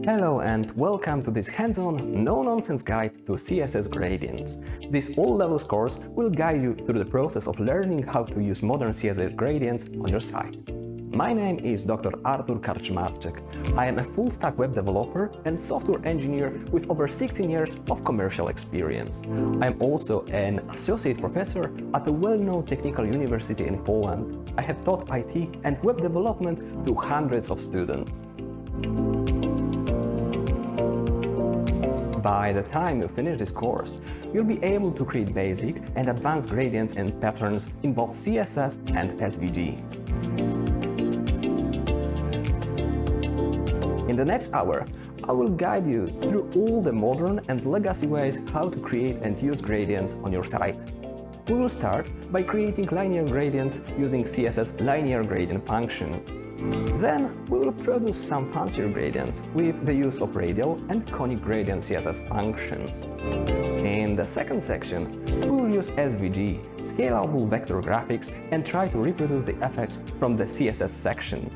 Hello and welcome to this hands-on, no-nonsense guide to CSS gradients. This all-levels course will guide you through the process of learning how to use modern CSS gradients on your site. My name is Dr. Artur Karczmarczyk. I am a full-stack web developer and software engineer with over 16 years of commercial experience. I am also an associate professor at a well-known technical university in Poland. I have taught IT and web development to hundreds of students. By the time you finish this course, you'll be able to create basic and advanced gradients and patterns in both CSS and SVG. In the next hour, I will guide you through all the modern and legacy ways how to create and use gradients on your site. We will start by creating linear gradients using CSS linear gradient function. Then we will produce some fancier gradients with the use of radial and conic gradient CSS functions. In the second section, we will use SVG, scalable vector graphics, and try to reproduce the effects from the CSS section.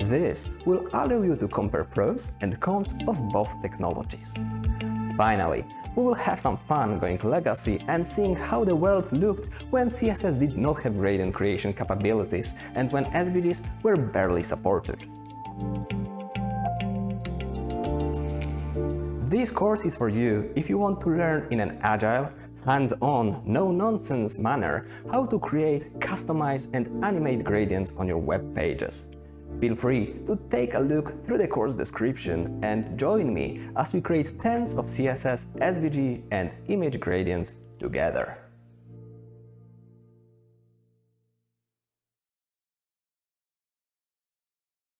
This will allow you to compare pros and cons of both technologies. Finally, we will have some fun going legacy and seeing how the world looked when CSS did not have gradient creation capabilities and when SVGs were barely supported. This course is for you if you want to learn in an agile, hands-on, no-nonsense manner how to create, customize, and animate gradients on your web pages. Feel free to take a look through the course description and join me as we create tens of CSS, SVG, and image gradients together.